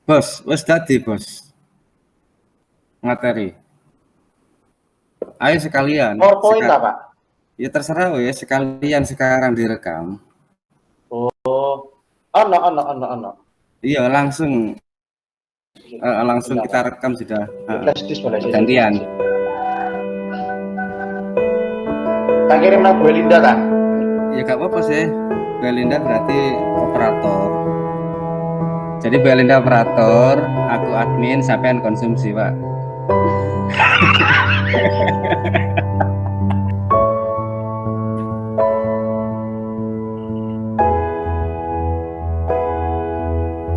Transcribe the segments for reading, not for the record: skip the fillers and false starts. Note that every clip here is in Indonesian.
Bos, wis dadi bos materi. Ayo sekalian. PowerPoint lah, Pak? Ya terserah ya, sekalian sekarang direkam. Oh, ono. Iya langsung kita rekam sudah. Flash disk boleh sih. Gantian. Tak kirim nang Bu Linda tak? Ya gak apa-apa sih. Belinda berarti operator. Jadi Belinda operator, aku admin, sampean konsumsi, Pak.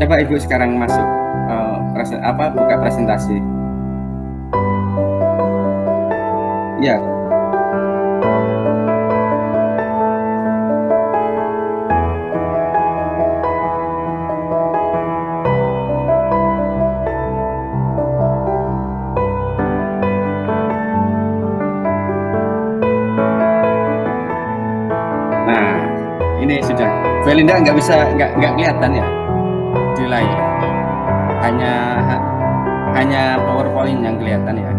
Coba Ibu sekarang masuk buka presentasi. Ya. Nah, ini sudah. Belinda nggak kelihatan ya di layar. Hanya PowerPoint yang kelihatan ya.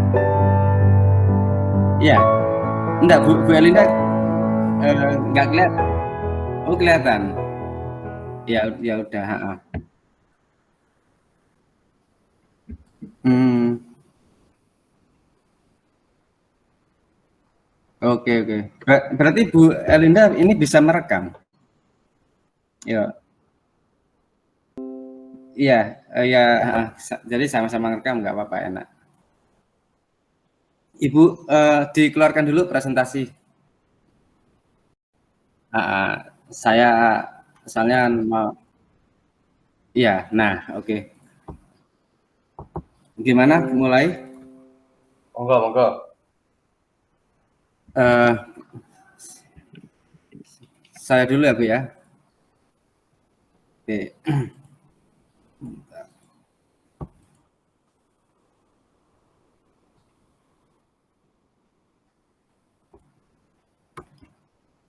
Iya. Enggak, Bu Belinda nggak kelihatan. Oh, kelihatan. Ya udah, Oke. Berarti Bu Elinda ini bisa merekam. Ya. Iya, jadi sama-sama merekam nggak apa-apa, enak. Ibu dikeluarkan dulu presentasi. Saya soalnya mau. Iya, nah oke. Gimana mulai? Monggo. Saya dulu ya Bu ya. Oke.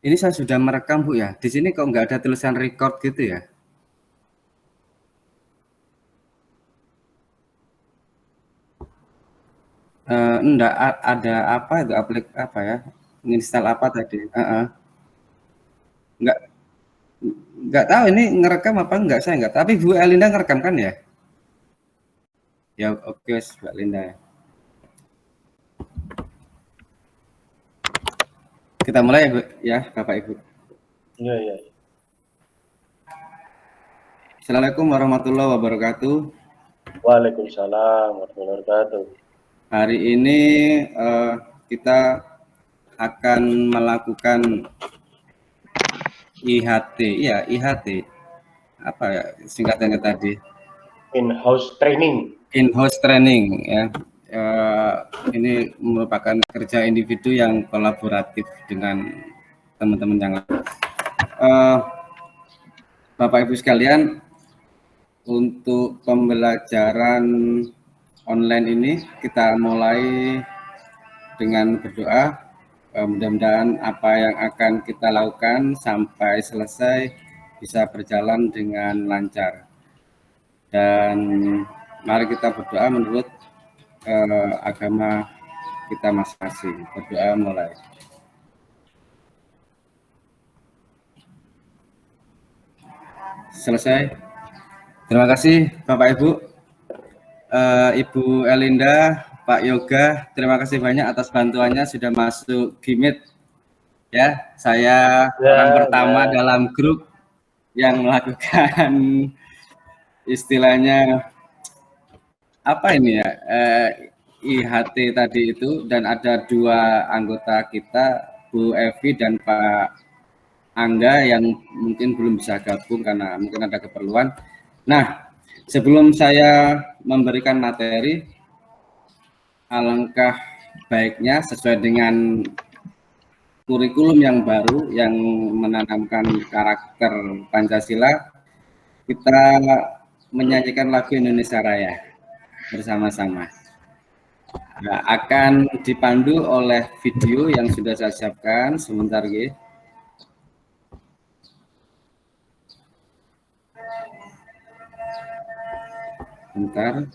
Ini saya sudah merekam Bu ya. Di sini kok nggak ada tulisan record gitu ya? Enggak ada apa itu apa ya? Menginstal apa tadi? Nggak tahu ini ngerekam apa enggak, saya enggak. Tapi Bu Elinda ngerekam kan ya? Ya oke, Bu Elinda. Kita mulai ya Bu, ya Bapak Ibu. Iya. Assalamualaikum warahmatullahi wabarakatuh. Waalaikumsalam warahmatullahi wabarakatuh. Hari ini kita akan melakukan IHT. Iya, IHT. Apa ya singkatannya tadi? In-house training Ya. Ini merupakan kerja individu yang kolaboratif dengan teman-teman yang lain. Bapak Ibu sekalian, untuk pembelajaran online ini kita mulai dengan berdoa. Mudah-mudahan apa yang akan kita lakukan sampai selesai bisa berjalan dengan lancar. Dan mari kita berdoa menurut agama kita masing-masing. Berdoa mulai. Selesai. Terima kasih Bapak Ibu. Ibu Elinda, Pak Yoga, terima kasih banyak atas bantuannya sudah masuk Gimit. Ya, saya orang pertama dalam grup yang melakukan istilahnya apa ini ya, IHT tadi itu, dan ada dua anggota kita, Bu Evi dan Pak Angga yang mungkin belum bisa gabung karena mungkin ada keperluan. Nah, sebelum saya memberikan materi, alangkah baiknya sesuai dengan kurikulum yang baru yang menanamkan karakter Pancasila, kita menyanyikan lagu Indonesia Raya bersama-sama. Nah, akan dipandu oleh video yang sudah saya siapkan sebentar gitu. Bentar.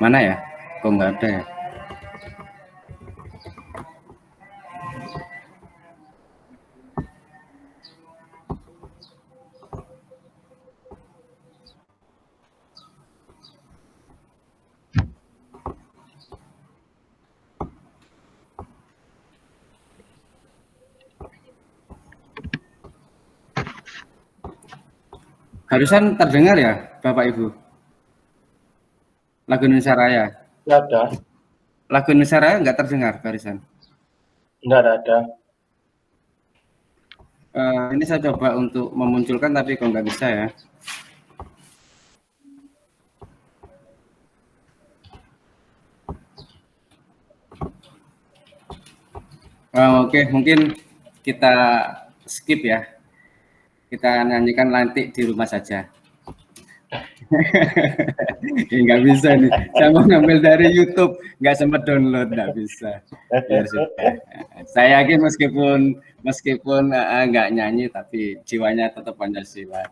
Mana ya? Kok nggak ada ya? Barusan terdengar ya, Bapak Ibu? Lagu Indonesia Raya. Nggak ada. Lagu Indonesia Raya nggak terdengar barusan. Nggak ada. Ini saya coba untuk memunculkan, tapi kok nggak bisa ya. Oke, mungkin kita skip ya. Kita nyanyikan nanti di rumah saja. Nggak bisa nih. Saya mau ngambil dari YouTube, nggak sempat download, nggak bisa. Ya sudah. Saya yakin meskipun nggak nyanyi, tapi jiwanya tetap Pancasila.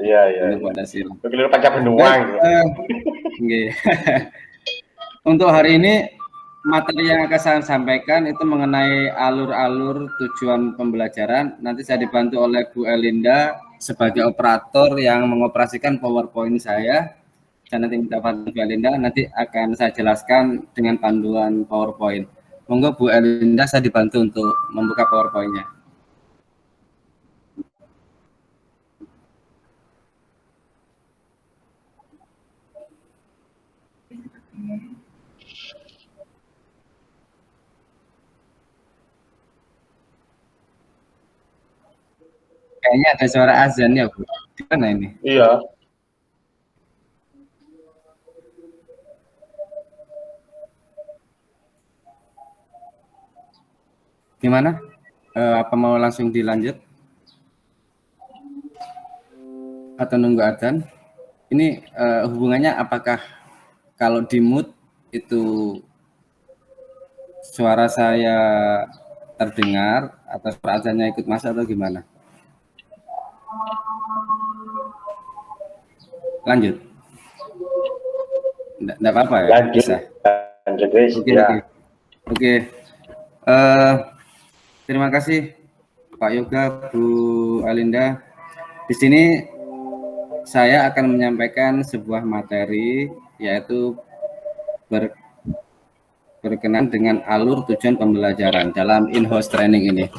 Iya. Pancasila. Keliru pancak benuang. Untuk hari ini materi yang akan saya sampaikan itu mengenai alur-alur tujuan pembelajaran. Nanti saya dibantu oleh Bu Elinda sebagai operator yang mengoperasikan PowerPoint saya. Dan nanti minta bantu Bu Elinda, nanti akan saya jelaskan dengan panduan PowerPoint. Monggo Bu Elinda, saya dibantu untuk membuka PowerPoint-nya. Kayaknya ada suara azan ya, Bu. Gimana ini? Iya. Gimana? Apa mau langsung dilanjut? Atau nunggu azan? Ini hubungannya apakah kalau di mute itu suara saya terdengar atau suara azannya ikut masuk atau gimana? Lanjut. Enggak apa-apa ya? Lanjut. Bisa. Lanjut guys. Oke. Terima kasih Pak Yoga, Bu Elinda. Di sini saya akan menyampaikan sebuah materi, yaitu berkenaan dengan alur tujuan pembelajaran dalam in-house training ini.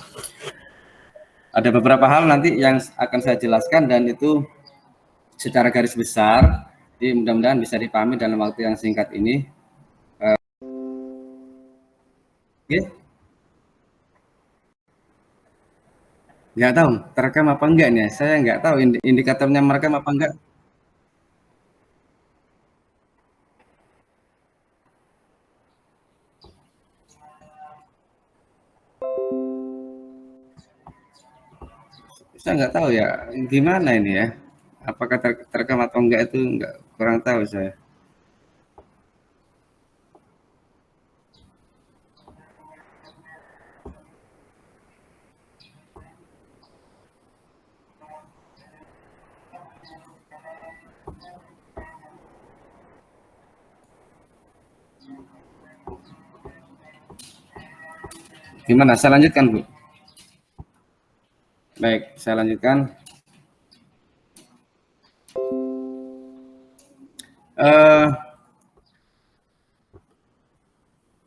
Ada beberapa hal nanti yang akan saya jelaskan, dan itu secara garis besar, jadi mudah-mudahan bisa dipahami dalam waktu yang singkat ini. Nggak tahu terekam apa enggak nih, saya nggak tahu indikatornya merekam apa enggak. Saya nggak tahu ya gimana ini ya, apakah terekam atau enggak, itu enggak, kurang tahu saya. Gimana, saya lanjutkan, Bu? Baik, saya lanjutkan.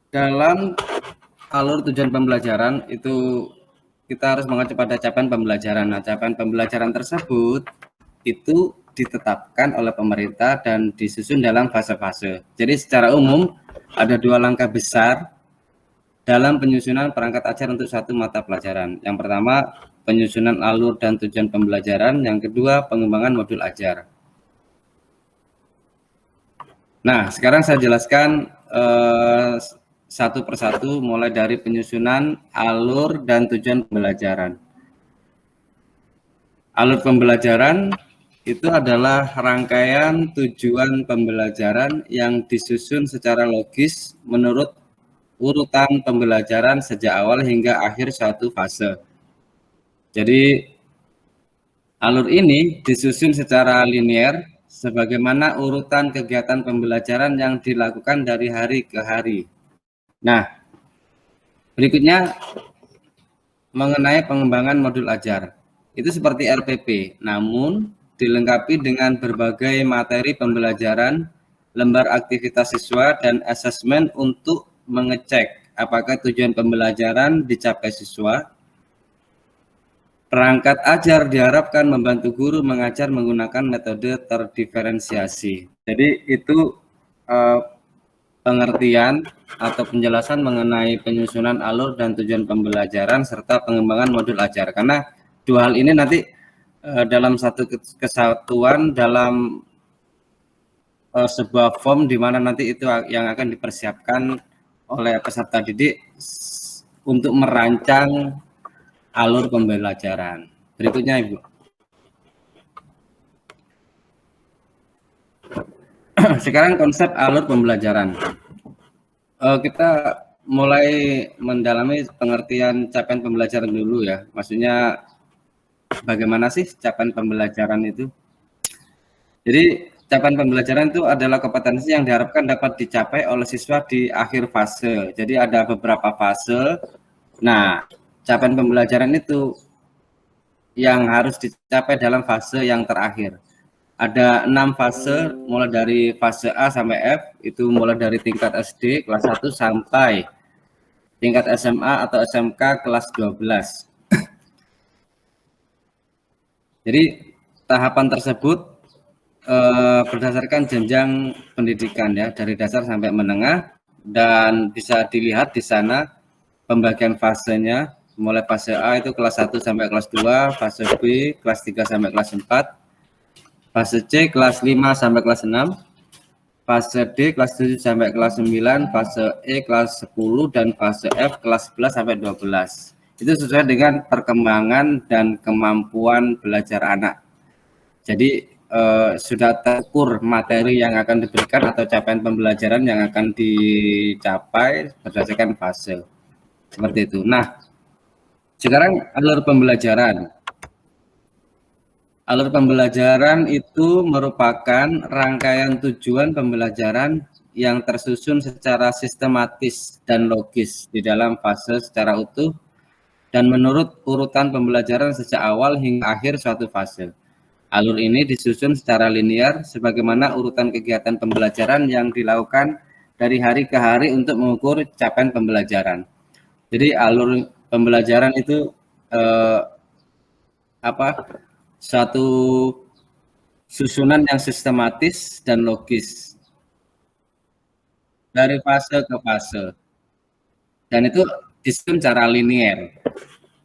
Dalam alur tujuan pembelajaran itu kita harus mengacu pada capaian pembelajaran. Nah, capaian pembelajaran tersebut itu ditetapkan oleh pemerintah dan disusun dalam fase-fase. Jadi secara umum ada dua langkah besar dalam penyusunan perangkat ajar untuk satu mata pelajaran. Yang pertama, penyusunan alur dan tujuan pembelajaran. Yang kedua, pengembangan modul ajar. Nah, sekarang saya jelaskan satu persatu, mulai dari penyusunan alur dan tujuan pembelajaran. Alur pembelajaran itu adalah rangkaian tujuan pembelajaran yang disusun secara logis menurut urutan pembelajaran sejak awal hingga akhir suatu fase. Jadi alur ini disusun secara linear sebagaimana urutan kegiatan pembelajaran yang dilakukan dari hari ke hari. Nah, berikutnya mengenai pengembangan modul ajar. Itu seperti RPP, namun dilengkapi dengan berbagai materi pembelajaran, lembar aktivitas siswa, dan asesmen untuk mengecek apakah tujuan pembelajaran dicapai siswa. Perangkat ajar diharapkan membantu guru mengajar menggunakan metode terdiferensiasi. Jadi itu pengertian atau penjelasan mengenai penyusunan alur dan tujuan pembelajaran serta pengembangan modul ajar. Karena dua hal ini nanti dalam satu kesatuan dalam sebuah form di mana nanti itu yang akan dipersiapkan oleh peserta didik untuk merancang alur pembelajaran. Berikutnya, Ibu. Sekarang konsep alur pembelajaran. Kita mulai mendalami pengertian capaian pembelajaran dulu ya. Maksudnya bagaimana sih capaian pembelajaran itu? Jadi capaian pembelajaran itu adalah kompetensi yang diharapkan dapat dicapai oleh siswa di akhir fase. Jadi ada beberapa fase. Nah, capaian pembelajaran itu yang harus dicapai dalam fase yang terakhir. Ada 6 fase, mulai dari fase A sampai F, itu mulai dari tingkat SD kelas 1 sampai tingkat SMA atau SMK kelas 12. Jadi tahapan tersebut berdasarkan jenjang pendidikan ya, dari dasar sampai menengah, dan bisa dilihat di sana pembagian fasenya, mulai fase A itu kelas 1 sampai kelas 2, fase B kelas 3 sampai kelas 4, fase C kelas 5 sampai kelas 6, fase D kelas 7 sampai kelas 9, fase E kelas 10, dan fase F kelas 11 sampai 12. Itu sesuai dengan perkembangan dan kemampuan belajar anak. Jadi sudah terukur materi yang akan diberikan atau capaian pembelajaran yang akan dicapai berdasarkan fase. Seperti itu. Nah, sekarang alur pembelajaran. Alur pembelajaran itu merupakan rangkaian tujuan pembelajaran yang tersusun secara sistematis dan logis di dalam fase secara utuh dan menurut urutan pembelajaran sejak awal hingga akhir suatu fase. Alur ini disusun secara linear sebagaimana urutan kegiatan pembelajaran yang dilakukan dari hari ke hari untuk mengukur capaian pembelajaran. Jadi alur pembelajaran itu suatu susunan yang sistematis dan logis dari fase ke fase, dan itu disusun secara linear.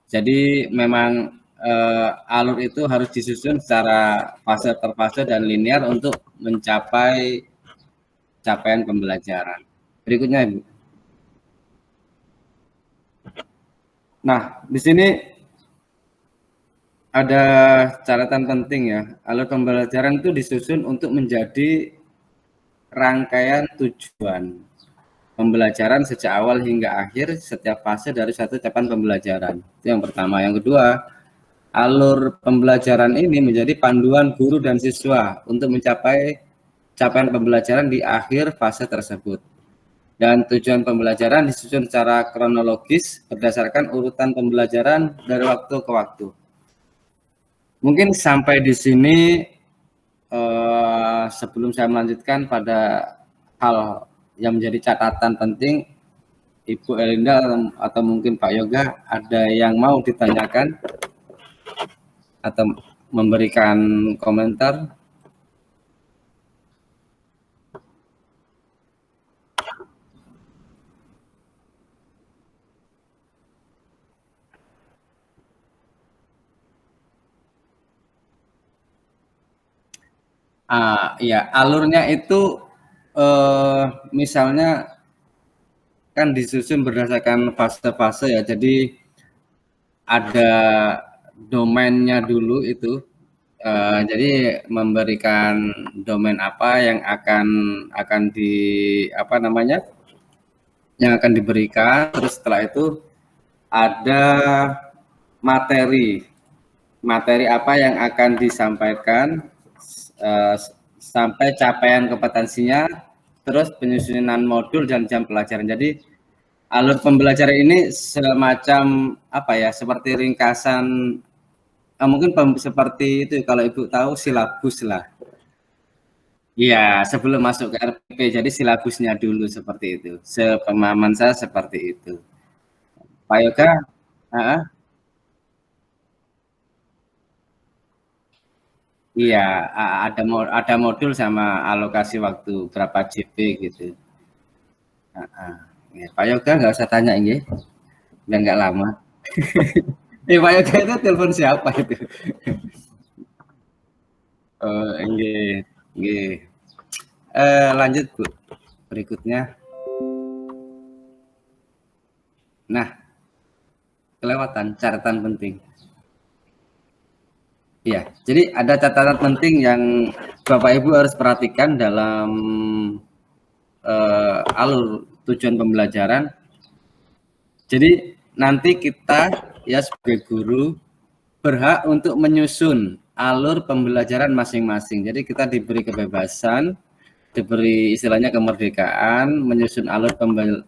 Jadi memang alur itu harus disusun secara fase per fase dan linear untuk mencapai capaian pembelajaran. Berikutnya, Ibu. Nah, di sini ada catatan penting ya. Alur pembelajaran itu disusun untuk menjadi rangkaian tujuan pembelajaran sejak awal hingga akhir setiap fase dari satu capaian pembelajaran. Itu yang pertama. Yang kedua, alur pembelajaran ini menjadi panduan guru dan siswa untuk mencapai capaian pembelajaran di akhir fase tersebut. Dan tujuan pembelajaran disusun secara kronologis berdasarkan urutan pembelajaran dari waktu ke waktu. Mungkin sampai di sini sebelum saya melanjutkan pada hal yang menjadi catatan penting, Ibu Elinda atau mungkin Pak Yoga, ada yang mau ditanyakan atau memberikan komentar? Ya, alurnya itu misalnya kan disusun berdasarkan fase-fase ya. Jadi ada domainnya dulu itu. Jadi memberikan domain apa yang akan di apa namanya, yang akan diberikan. Terus setelah itu ada materi materi apa yang akan disampaikan, eh, sampai capaian kompetensinya, terus penyusunan modul dan jam pelajaran. Jadi alur pembelajaran ini semacam apa ya, seperti ringkasan, mungkin seperti itu kalau Ibu tahu silabus lah. Iya, sebelum masuk ke RPP, jadi silabusnya dulu seperti itu. Sepemahaman saya seperti itu. Pak Yoga, iya, ada modul sama alokasi waktu berapa JP gitu. Ya, Pak Yoga nggak usah tanya ini, biar nggak lama. Pak Yoga itu telepon siapa itu? Oh, ini. Lanjut Bu, berikutnya. Nah, kelewatan catatan penting. Ya, jadi ada catatan penting yang Bapak Ibu harus perhatikan dalam alur tujuan pembelajaran. Jadi nanti kita ya sebagai guru berhak untuk menyusun alur pembelajaran masing-masing. Jadi kita diberi kebebasan, diberi istilahnya kemerdekaan, menyusun alur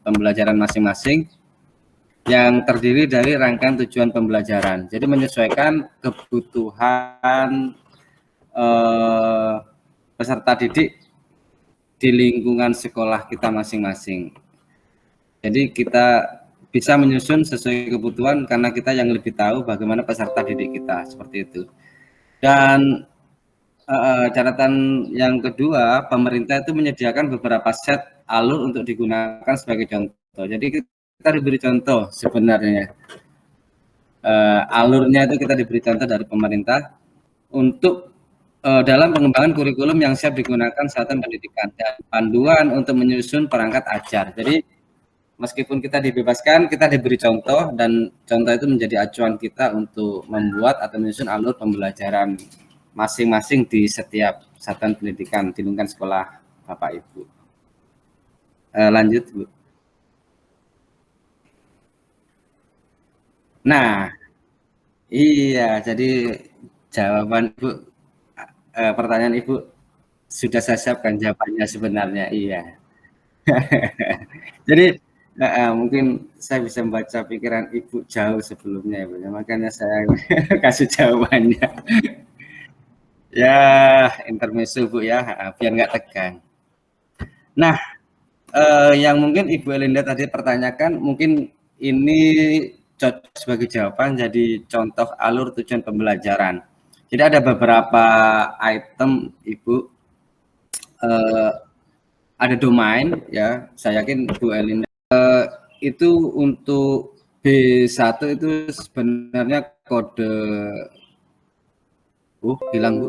pembelajaran masing-masing yang terdiri dari rangkaian tujuan pembelajaran. Jadi menyesuaikan kebutuhan peserta didik di lingkungan sekolah kita masing-masing. Jadi kita bisa menyusun sesuai kebutuhan karena kita yang lebih tahu bagaimana peserta didik kita, seperti itu. Dan catatan yang kedua, pemerintah itu menyediakan beberapa set alur untuk digunakan sebagai contoh. Jadi kita diberi contoh sebenarnya. Alurnya itu kita diberi contoh dari pemerintah untuk dalam pengembangan kurikulum yang siap digunakan satuan pendidikan dan panduan untuk menyusun perangkat ajar. Jadi meskipun kita dibebaskan, kita diberi contoh dan contoh itu menjadi acuan kita untuk membuat atau menyusun alur pembelajaran masing-masing di setiap satuan pendidikan di lingkungan sekolah Bapak Ibu. Lanjut Bu. Nah, iya, jadi jawaban Ibu, pertanyaan Ibu sudah saya siapkan jawabannya sebenarnya, iya. Jadi mungkin saya bisa membaca pikiran Ibu jauh sebelumnya, Ibu. Makanya saya kasih jawabannya. Ya, intermezzo Bu ya, biar nggak tegang. Nah, yang mungkin Ibu Elinda tadi pertanyakan, mungkin ini cocok sebagai jawaban jadi contoh alur tujuan pembelajaran. Jadi ada beberapa item Ibu, ada domain ya, saya yakin Bu Elinda itu untuk B1 itu sebenarnya kode hilang Bu,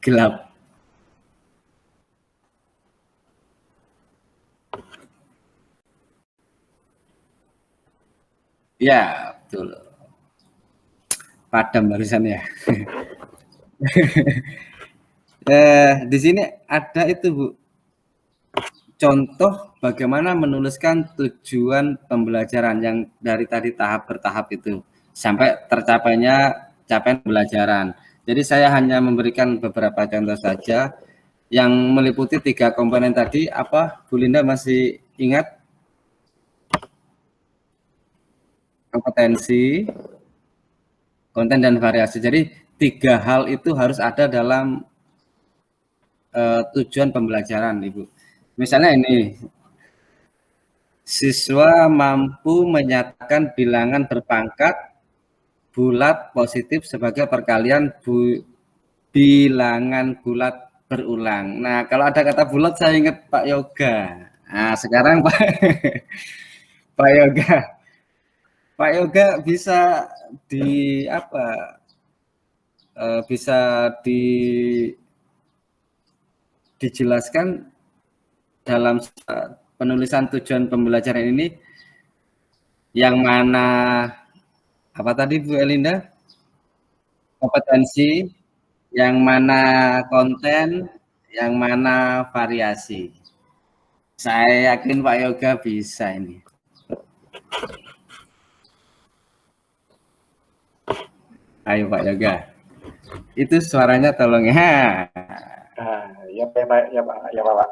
gelap. Ya, betul. Padam barusan ya. Di sini ada itu Bu, contoh bagaimana menuliskan tujuan pembelajaran yang dari tadi tahap bertahap itu sampai tercapainya capaian pembelajaran. Jadi saya hanya memberikan beberapa contoh saja yang meliputi 3 komponen tadi. Apa Bu Linda masih ingat? Kompetensi, konten dan variasi. Jadi 3 hal itu harus ada dalam tujuan pembelajaran Ibu. Misalnya ini, siswa mampu menyatakan bilangan berpangkat bulat positif sebagai perkalian bilangan bulat berulang. Nah, kalau ada kata bulat saya ingat Pak Yoga. Nah, sekarang Pak Pak Yoga. Pak Yoga bisa di apa? Bisa dijelaskan dalam penulisan tujuan pembelajaran ini yang mana Apa tadi Bu Elinda? Kompetensi, yang mana konten, yang mana variasi. Saya yakin Pak Yoga bisa ini. Ayo Pak Yoga. Itu suaranya tolong ya. Ya Pak, ya Pak.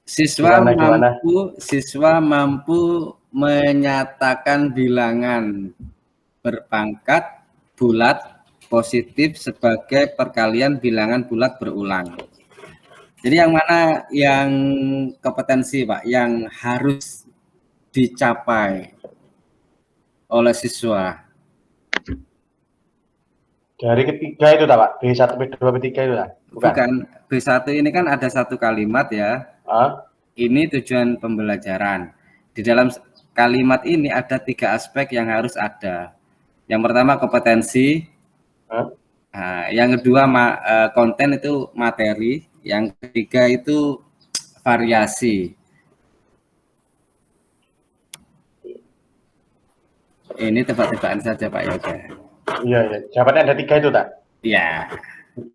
Siswa mampu menyatakan bilangan berpangkat bulat positif sebagai perkalian bilangan bulat berulang. Jadi yang mana yang kompetensi Pak yang harus dicapai oleh siswa? Dari ketiga itu Pak, B1, B2, B3 itu Pak? Bukan. B1 ini kan ada satu kalimat ya. Ini tujuan pembelajaran. Di dalam kalimat ini ada 3 aspek yang harus ada. Yang pertama kompetensi, yang kedua konten itu materi, yang ketiga itu variasi. Ini tebak-tebakan saja Pak Yoga. Iya, jawabannya ada 3 itu tak? Iya.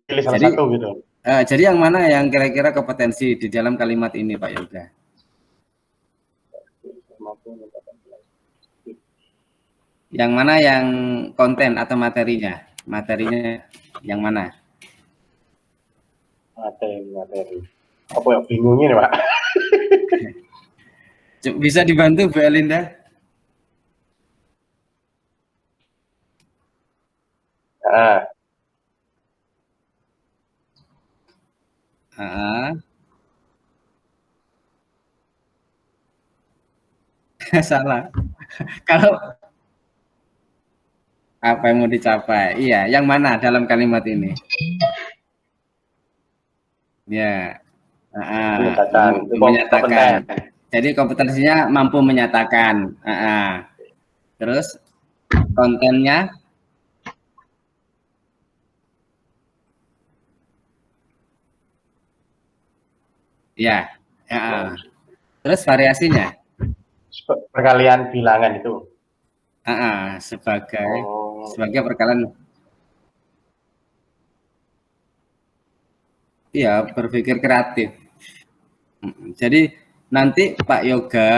Pilih salah satu gitu. Jadi yang mana yang kira-kira kompetensi di dalam kalimat ini Pak Yoga? Yang mana yang konten atau materinya? Materinya yang mana? Materi. Apa yang bingung ini Pak? Bisa dibantu Bu Elinda? Salah. Kalau apa yang mau dicapai? Iya, yang mana dalam kalimat ini? Ya, menyatakan. Jadi kompetensinya mampu menyatakan. Terus kontennya? Ya. Terus variasinya? Perkalian bilangan itu. Sebagai perkalian. Iya, berpikir kreatif. Jadi nanti Pak Yoga,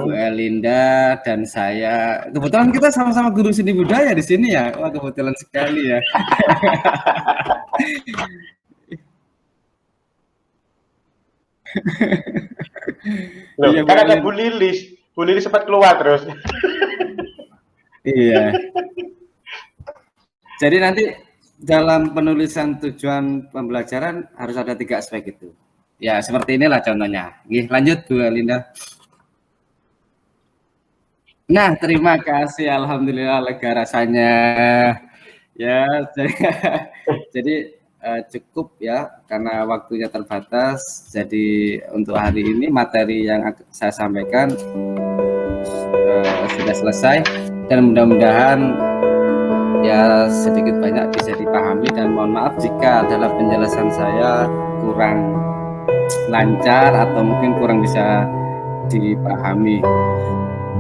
Bu Elinda dan saya, kebetulan kita sama-sama guru seni budaya di sini ya. Wah, kebetulan sekali ya. Loh, iya, kan ada Bu Lilis sempat keluar terus. Iya. Jadi nanti dalam penulisan tujuan pembelajaran harus ada 3 aspek itu. Ya, seperti inilah contohnya. Lanjut Bu Elinda. Nah, terima kasih. Alhamdulillah lega rasanya. Ya, jadi cukup ya, karena waktunya terbatas. Jadi untuk hari ini materi yang saya sampaikan sudah selesai dan mudah-mudahan ya sedikit banyak bisa dipahami, dan mohon maaf jika dalam penjelasan saya kurang lancar atau mungkin kurang bisa dipahami.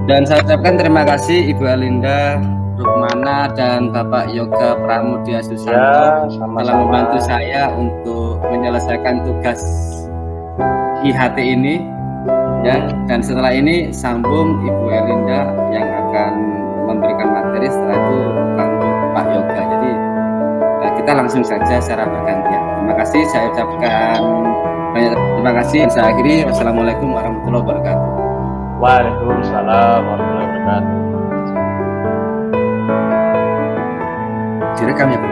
Dan saya ucapkan terima kasih Ibu Elinda Rukmana dan Bapak Yoga Pramudia Susanto telah membantu saya untuk menyelesaikan tugas IHT ini ya. Dan setelah ini sambung Ibu Elinda yang akan memberikan materi, setelah itu Pak Yoga. Jadi kita langsung saja secara bergantian. Terima kasih, saya ucapkan banyak terima kasih. Saya akhiri, wassalamualaikum warahmatullahi wabarakatuh. Waalaikumsalam warahmatullahi wabarakatuh. Direkam ya Bu?